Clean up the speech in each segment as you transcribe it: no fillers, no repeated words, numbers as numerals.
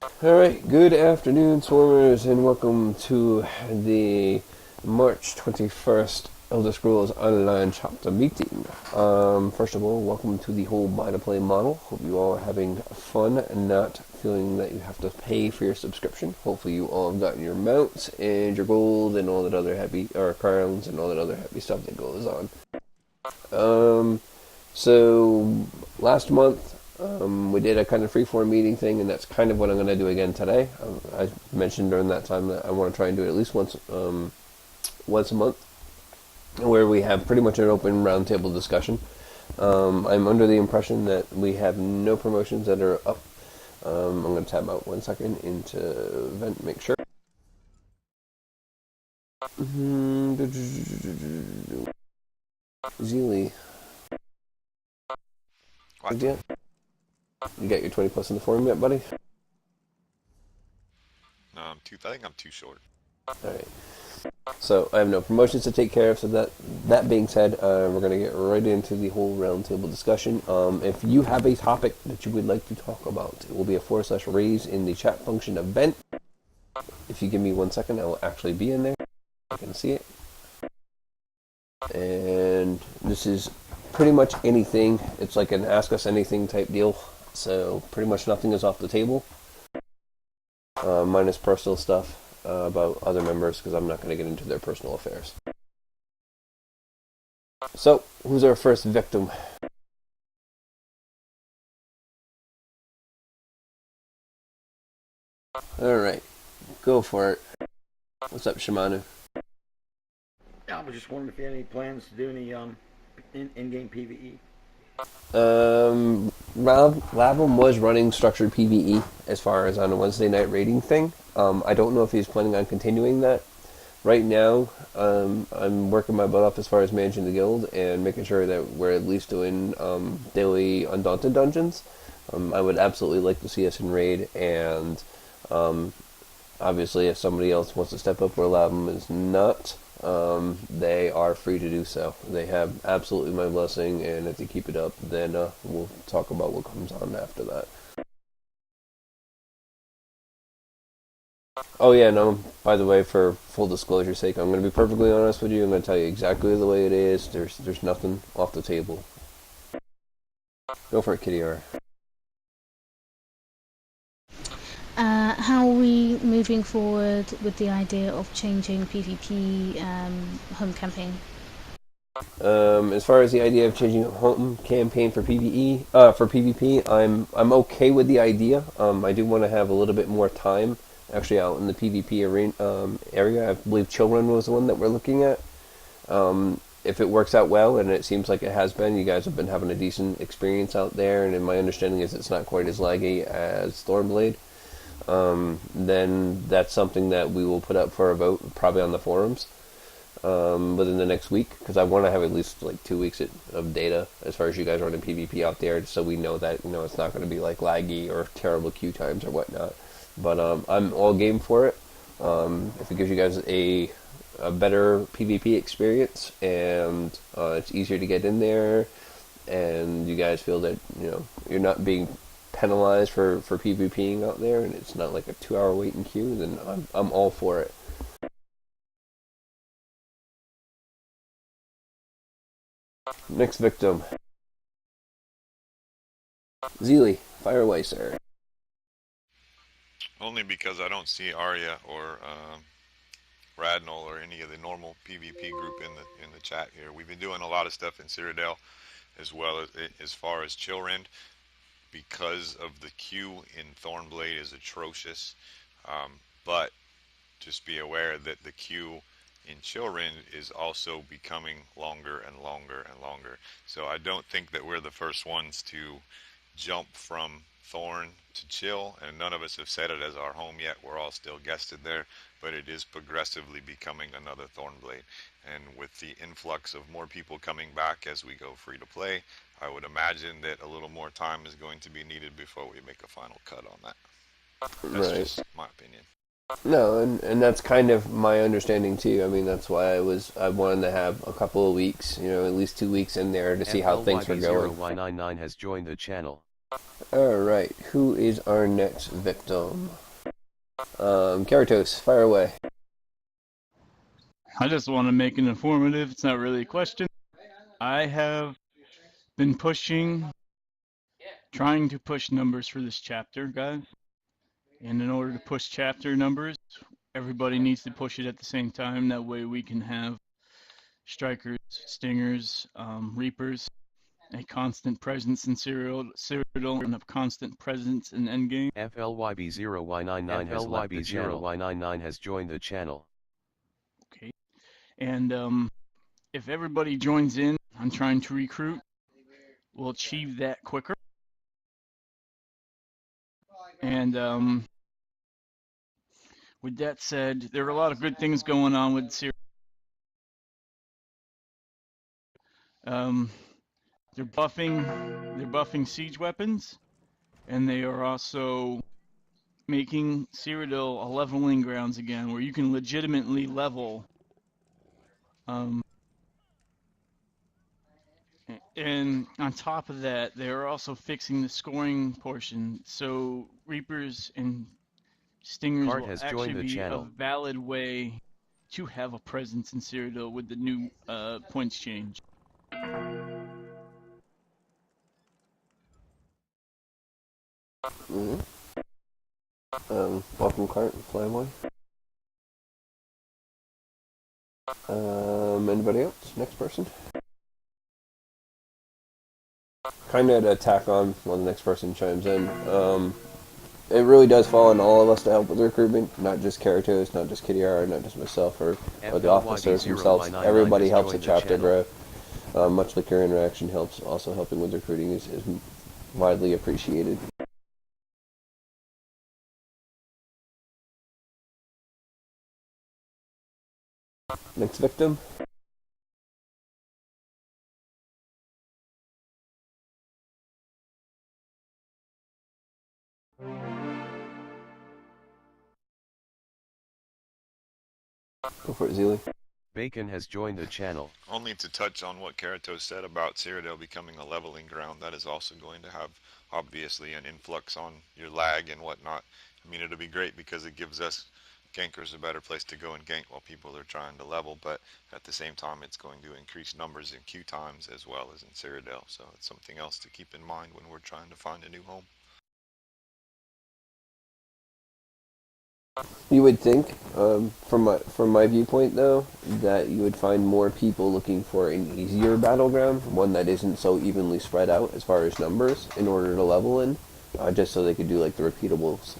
Alright, good afternoon, Swarmers, and welcome to the March 21st Elder Scrolls Online chapter meeting. First of all, welcome to the whole buy-to-play model. Hope you all are having fun and not feeling that you have to pay for your subscription. Hopefully you all have gotten your mounts and your gold and all that other happy, or crowns and all that other happy stuff that goes on. So last month we did a kind of freeform meeting thing, and that's kind of what I'm going to do again today. I mentioned during that time that I want to try and do it at least once a month, where we have pretty much an open roundtable discussion. I'm under the impression that we have no promotions that are up. I'm going to tab out 1 second into event, make sure. Zeely. What? Yeah. You got your 20 plus in the forum yet, buddy? No, I think I'm too short. Alright. So I have no promotions to take care of. So that being said, we're going to get right into the whole roundtable discussion. If you have a topic that you would like to talk about, it will be a /raise in the chat function event. If you give me 1 second, I will actually be in there. I can see it. And this is pretty much anything. It's like an ask us anything type deal. So pretty much nothing is off the table, minus personal stuff about other members, because I'm not going to get into their personal affairs. So, who's our first victim? Alright, go for it. What's up, Shimano? I was just wondering if you had any plans to do any in-game PvE. Lavum was running structured PvE as far as on a Wednesday night raiding thing. I don't know if he's planning on continuing that. Right now, I'm working my butt off as far as managing the guild and making sure that we're at least doing daily Undaunted dungeons. I would absolutely like to see us in raid, and obviously if somebody else wants to step up where Lavum is not, they are free to do so. They have absolutely my blessing, and if they keep it up, then we'll talk about what comes on after that. Oh yeah, no, by the way, for full disclosure's sake, I'm going to be perfectly honest with you. I'm going to tell you exactly the way it is. There's nothing off the table. Go for it, Kitty R. How are we moving forward with the idea of changing PvP home campaign? As far as the idea of changing home campaign for PvE, for PvP, I'm okay with the idea. I do want to have a little bit more time actually out in the PvP arena, area. I believe Children was the one that we're looking at. If it works out well, and it seems like it has been, you guys have been having a decent experience out there, and in my understanding is it's not quite as laggy as Thornblade. Then that's something that we will put up for a vote, probably on the forums, within the next week, because I want to have at least like 2 weeks of data as far as you guys running PvP out there, so we know that it's not going to be like laggy or terrible queue times or whatnot. But I'm all game for it. If it gives you guys a better PvP experience, and it's easier to get in there, and you guys feel that you're not being penalized for PvPing out there, and it's not like a 2-hour waiting queue, then I'm all for it. Next victim. Zeely, fire away, sir. Only because I don't see Arya or Radnol or any of the normal PvP group in the chat here. We've been doing a lot of stuff in Cyrodiil, as well as far as Chillrend, because of the queue in Thornblade is atrocious. But just be aware that the queue in Chillrend is also becoming longer and longer and longer. So I don't think that we're the first ones to jump from Thorn to Chill, and none of us have set it as our home yet. We're all still guested there, but it is progressively becoming another Thornblade. And with the influx of more people coming back as we go free to play, I would imagine that a little more time is going to be needed before we make a final cut on that. That's Right. just my opinion. No, and that's kind of my understanding too. I mean, that's why I wanted to have a couple of weeks, at least 2 weeks in there to see how things were going. LYB0Y99 has joined the channel. Alright, who is our next victim? Karatos, fire away. I just want to make it informative. It's not really a question. I have been trying to push numbers for this chapter, guys. And in order to push chapter numbers, everybody needs to push it at the same time. That way we can have strikers, stingers, reapers, a constant presence in Cyrodiil, and a constant presence in Endgame. FLYB0Y99 has joined the channel. Okay. And if everybody joins in on trying to recruit, we'll achieve that quicker. And with that said, there are a lot of good things going on with Cyrodiil. They're buffing siege weapons, and they are also making Cyrodiil a leveling grounds again, where you can legitimately level. And on top of that, they are also fixing the scoring portion, so Reapers and Stingers Cart will has actually joined the be channel. a valid way to have a presence in Cyrodiil with the new points change. Welcome, Cart, fly away. Anybody else? Next person? Kind of to tack on while the next person chimes in. It really does fall on all of us to help with recruitment, not just Karatos, not just Kidiara, not just myself or the officers themselves. Everybody helps the chapter grow. Much like your interaction helps, also helping with recruiting is widely appreciated. Next victim. Go for it, Zealy. Bacon has joined the channel. Only to touch on what Karatos said about Cyrodiil becoming a leveling ground, that is also going to have, obviously, an influx on your lag and whatnot. I mean, it'll be great because it gives us gankers a better place to go and gank while people are trying to level, but at the same time, it's going to increase numbers in queue times as well as in Cyrodiil, so it's something else to keep in mind when we're trying to find a new home. You would think, from my viewpoint though, that you would find more people looking for an easier battleground, one that isn't so evenly spread out as far as numbers, in order to level in, just so they could do like the repeatables,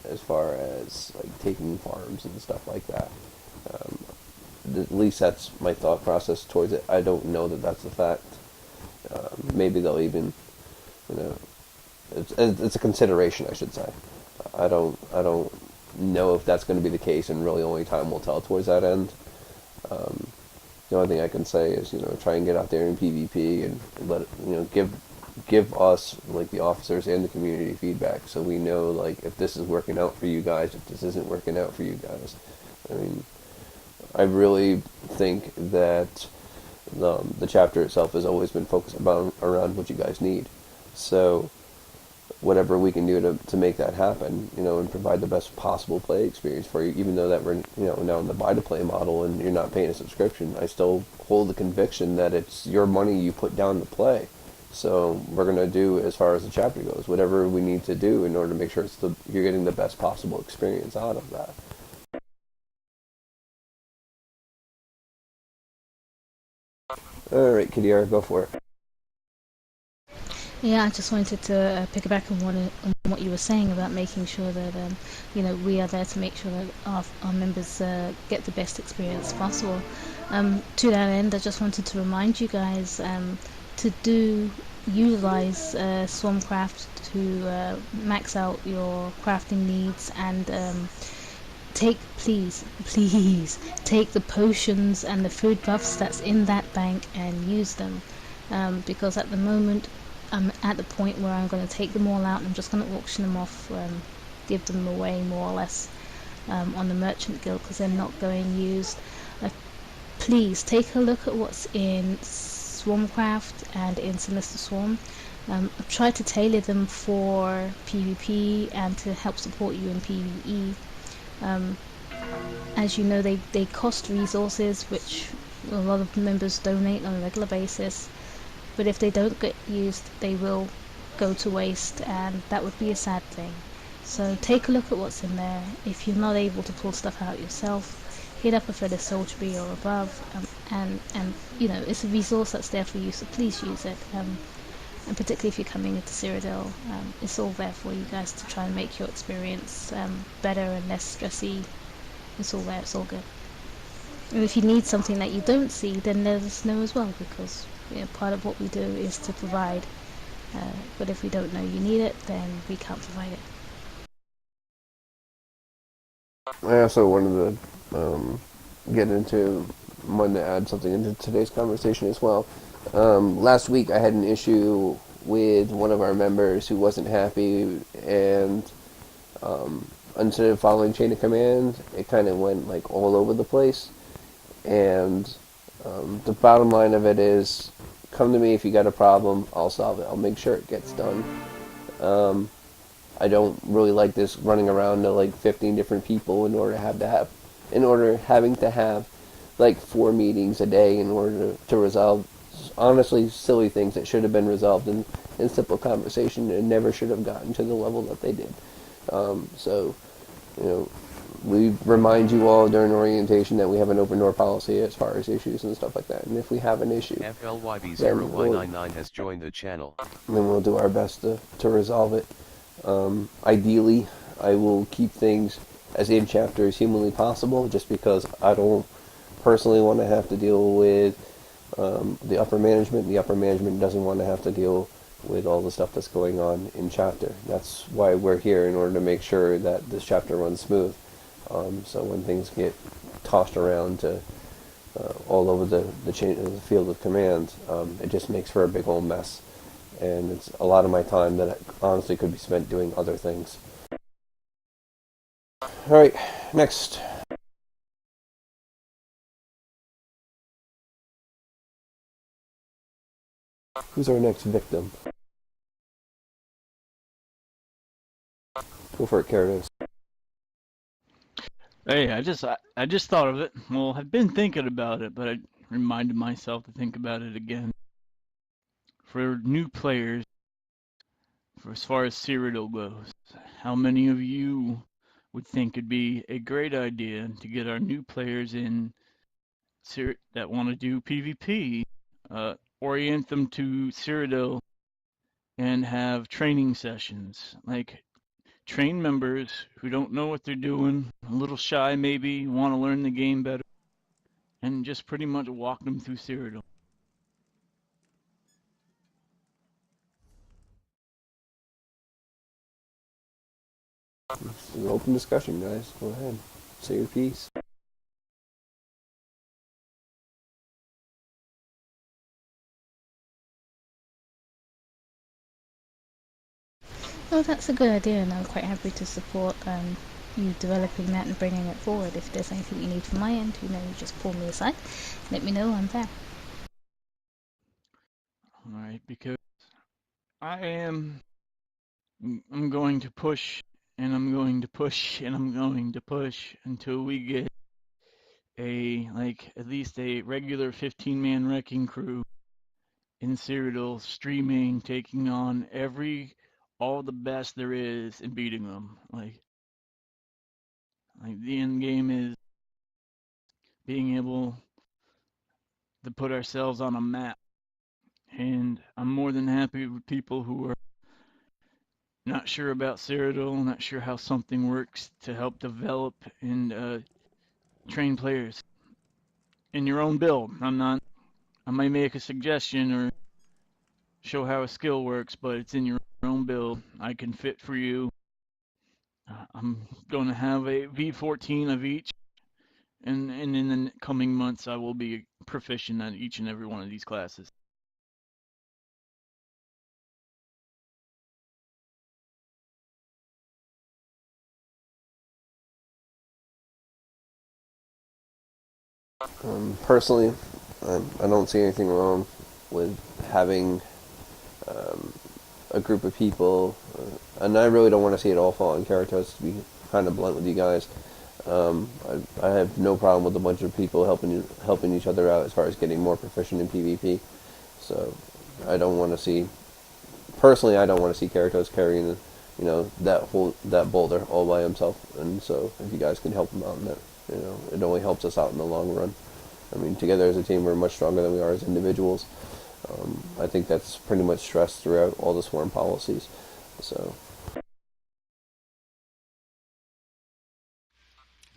as far as like taking farms and stuff like that. At least that's my thought process towards it. I don't know that that's the fact. Maybe they'll even, it's a consideration, I should say. I don't know if that's going to be the case, and really only time will tell towards that end. The only thing I can say is, try and get out there in PvP and let give us, like, the officers and the community feedback, so we know, like, if this is working out for you guys, if this isn't working out for you guys. I mean, I really think that the chapter itself has always been focused around what you guys need. So whatever we can do to make that happen, and provide the best possible play experience for you, even though that we're, now in the buy-to-play model and you're not paying a subscription, I still hold the conviction that it's your money you put down to play. So we're going to do, as far as the chapter goes, whatever we need to do in order to make sure you're getting the best possible experience out of that. Alright, Kidiara, go for it. Yeah, I just wanted to pick back on what you were saying about making sure that we are there to make sure that our members get the best experience possible. To that end, I just wanted to remind you guys to utilize Swarmcraft to max out your crafting needs, and please take the potions and the food buffs that's in that bank and use them, because at the moment I'm at the point where I'm going to take them all out and I'm just going to auction them off, give them away more or less on the Merchant Guild, because they're not going used. Please take a look at what's in Swarmcraft and in Sinister Swarm. I've tried to tailor them for PvP and to help support you in PvE. Um, as you know, they cost resources, which a lot of members donate on a regular basis, but if they don't get used, they will go to waste, and that would be a sad thing. So take a look at what's in there. If you're not able to pull stuff out yourself, hit up a fellow Soulsby or above, and you know, it's a resource that's there for you, so please use it. And particularly if you're coming into Cyrodiil, it's all there for you guys to try and make your experience better and less stressy. It's all there, it's all good. And if you need something that you don't see, then let us know as well, because part of what we do is to provide. But if we don't know you need it, then we can't provide it. I also wanted to get into, wanted to add something into today's conversation as well. Last week I had an issue with one of our members who wasn't happy, and instead of following chain of command, it kind of went like all over the place. And the bottom line of it is, come to me if you got a problem, I'll solve it. I'll make sure it gets done. I don't really like this running around to like 15 different people in order having to have like 4 meetings a day in order to resolve honestly silly things that should have been resolved in simple conversation and never should have gotten to the level that they did. So, we remind you all during orientation that we have an open door policy as far as issues and stuff like that. And if we have an issue, FLYB0Y99 has joined the channel. Then we'll do our best to resolve it. Ideally, I will keep things as in chapter as humanly possible, just because I don't personally want to have to deal with the upper management. The upper management doesn't want to have to deal with all the stuff that's going on in chapter. That's why we're here, in order to make sure that this chapter runs smooth. So when things get tossed around to all over the field of command, it just makes for a big old mess. And it's a lot of my time that honestly could be spent doing other things. Alright, next. Who's our next victim? Go for it, Karados. Hey, I just thought of it. Well, I've been thinking about it, but I reminded myself to think about it again. For new players, for as far as Cyrodiil goes, how many of you would think it'd be a great idea to get our new players in that want to do PvP, orient them to Cyrodiil, and have training sessions, like train members who don't know what they're doing, a little shy maybe, want to learn the game better, and just pretty much walk them through Cyrodiil. It's an open discussion, guys. Go ahead. Say your piece. Oh, that's a good idea, and I'm quite happy to support you developing that and bringing it forward. If there's anything you need from my end, you just pull me aside. Let me know, I'm there. Alright, because I'm going to push, and I'm going to push, and I'm going to push until we get at least a regular 15-man wrecking crew in Cyrodiil, streaming, taking on all the best there is and beating them. Like the end game is being able to put ourselves on a map. And I'm more than happy with people who are not sure about Cyrodiil, not sure how something works, to help develop and train players in your own build. I might make a suggestion or show how a skill works, but it's in your own build. I can fit for you. I'm going to have a V14 of each, and in the coming months I will be proficient at each and every one of these classes. Personally, I don't see anything wrong with having a group of people, and I really don't want to see it all fall on Karatos, to be kind of blunt with you guys. I have no problem with a bunch of people helping each other out as far as getting more proficient in PvP. So I don't want to see, personally, I don't want to see Karatos carrying, that boulder all by himself. And so if you guys can help him out in that, it only helps us out in the long run. I mean, together as a team, we're much stronger than we are as individuals. I think that's pretty much stressed throughout all the swarm policies. So.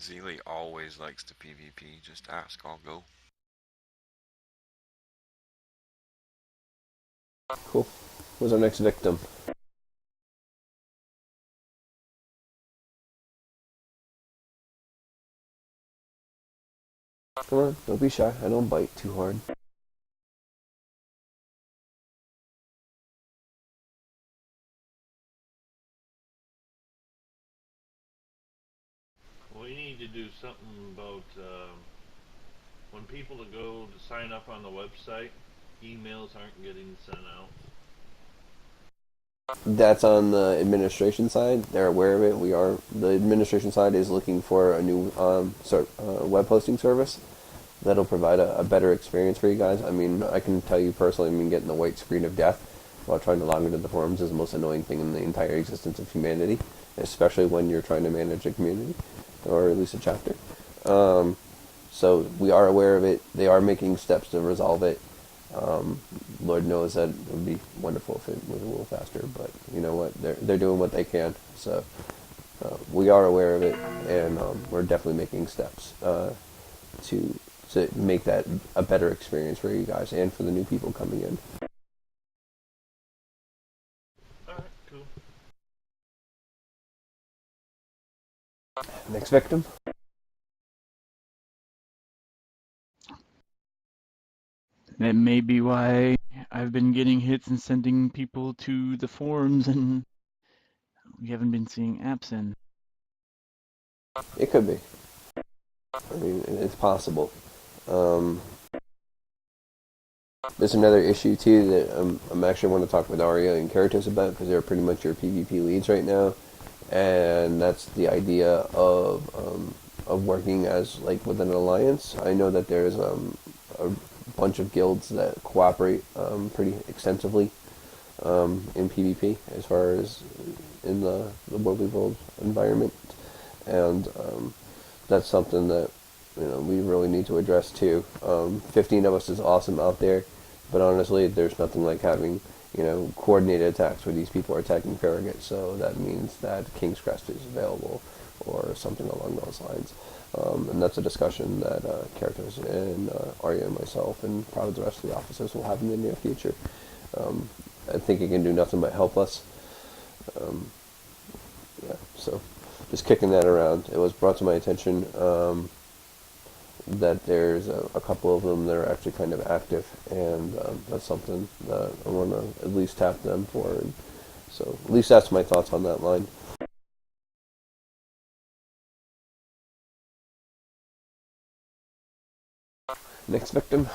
Zeely always likes to PvP. Just ask, I'll go. Cool. Who's our next victim? Come on, don't be shy. I don't bite too hard. We need to do something about when people go to sign up on the website, emails aren't getting sent out. That's on the administration side. They're aware of it. The administration side is looking for a new web hosting service that'll provide a better experience for you guys. I mean, I can tell you personally, getting the white screen of death while trying to log into the forums is the most annoying thing in the entire existence of humanity, especially when you're trying to manage a community, or at least a chapter. So we are aware of it. They are making steps to resolve it. Lord knows that it would be wonderful if it was a little faster, but you know what? They're doing what they can. So we are aware of it, and we're definitely making steps to make that a better experience for you guys and for the new people coming in. Alright, cool. Next victim. That may be why I've been getting hits and sending people to the forums, and we haven't been seeing Absen. It could be. I mean, it's possible. There's another issue too that I'm actually want to talk with Arya and Karatos about, because they're pretty much your PvP leads right now, and that's the idea of working as like with an alliance. I know that there's a bunch of guilds that cooperate pretty extensively in PvP as far as in the Worldly World environment, and that's something that we really need to address too. 15 of us is awesome out there, but honestly, there's nothing like having coordinated attacks where these people are attacking Farragut. So that means that King's Crest is available, or something along those lines. And that's a discussion that Karatos and Arya and myself and probably the rest of the officers will have in the near future. I think it can do nothing but help us. So just kicking that around. It was brought to my attention that there's a couple of them that are actually kind of active, and that's something that I want to at least tap them for. And so at least that's my thoughts on that line. Next victim.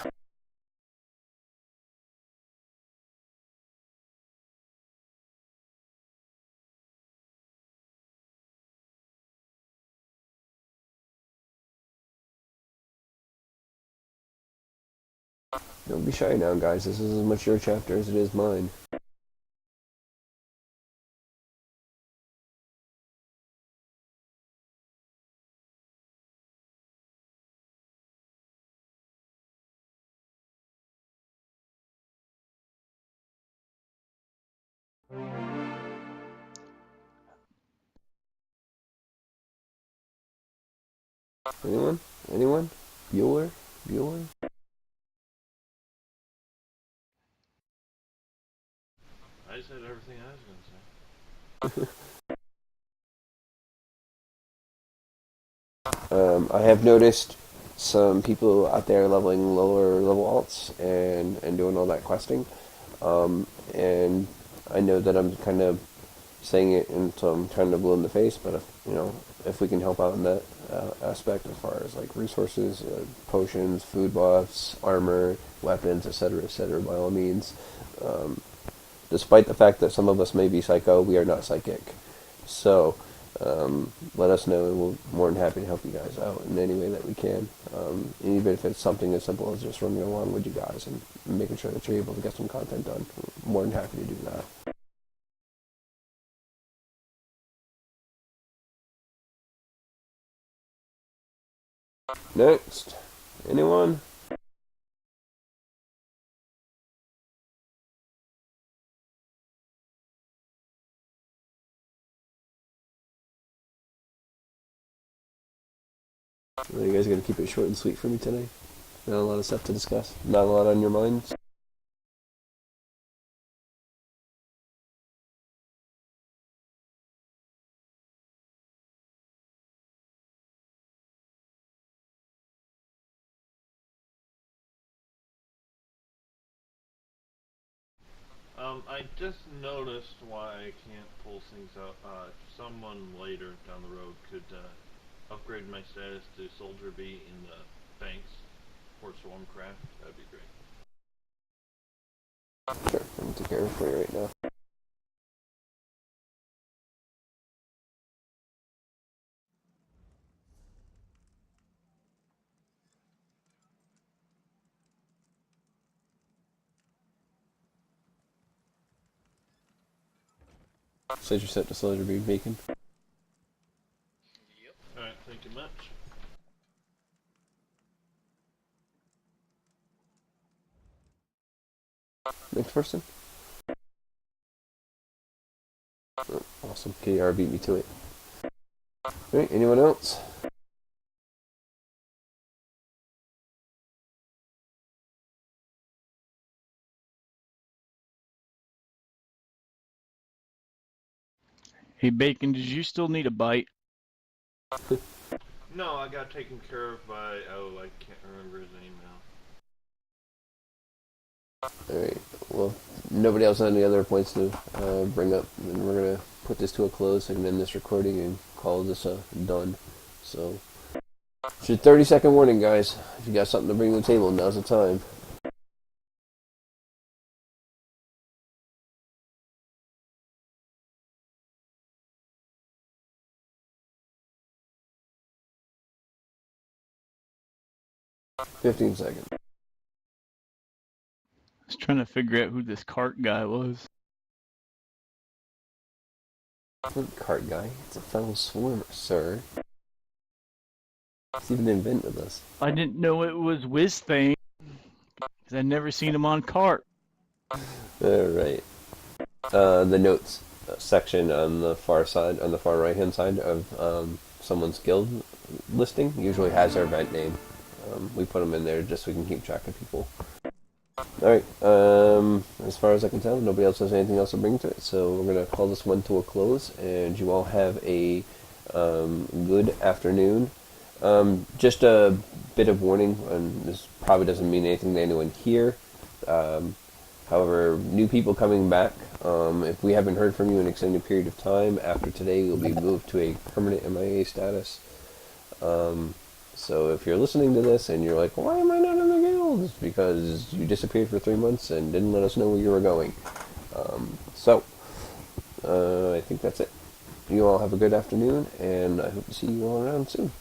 Don't be shy now, guys. This is as much your chapter as it is mine. Anyone? Anyone? Bueller? Bueller? I said everything I was going to say. I have noticed some people out there leveling lower level alts and doing all that questing. And I know that I'm kind of saying it until I'm trying to blow in the face, but if we can help out in that aspect as far as like resources, potions, food buffs, armor, weapons, etc., by all means, despite the fact that some of us may be psycho, we are not psychic. So, let us know, and we're more than happy to help you guys out in any way that we can. Even if it's something as simple as just running along with you guys and making sure that you're able to get some content done. We're more than happy to do that. Next, anyone? Are you guys gonna keep it short and sweet for me today? Not a lot of stuff to discuss. Not a lot on your minds. I just noticed why I can't pull things out. If someone later down the road could upgrade my status to Soldier B in the Banks or Swarmcraft, that'd be great. Sure, I'm gonna take care of it for you right now. So you're set to Soldier B Beacon. Alright, thank you much. Next person. Oh, awesome. KR beat me to it. Alright, anyone else? Hey, Bacon, did you still need a bite? No, I got taken care of by, I can't remember his name now. Alright, well, nobody else has any other points to bring up, then we're gonna put this to a close. I can end this recording and call this done. So, it's your 30-second warning, guys. If you got something to bring to the table, now's the time. $15 seconds. I was trying to figure out who this cart guy was. Cart guy, it's a fellow swarmer, sir. He's even invented this. I didn't know it was Wizthane, because I'd never seen him on cart. Alright. The notes section on the far side, on the far right hand side of someone's guild listing usually has their event name. We put them in there just so we can keep track of people. Alright, as far as I can tell, nobody else has anything else to bring to it, so we're going to call this one to a close, and you all have a good afternoon. Just a bit of warning, and this probably doesn't mean anything to anyone here. However, new people coming back, if we haven't heard from you in an extended period of time, after today you'll be moved to a permanent MIA status. So if you're listening to this and you're like, why am I not in the guild? It's because you disappeared for 3 months and didn't let us know where you were going. I think that's it. You all have a good afternoon, and I hope to see you all around soon.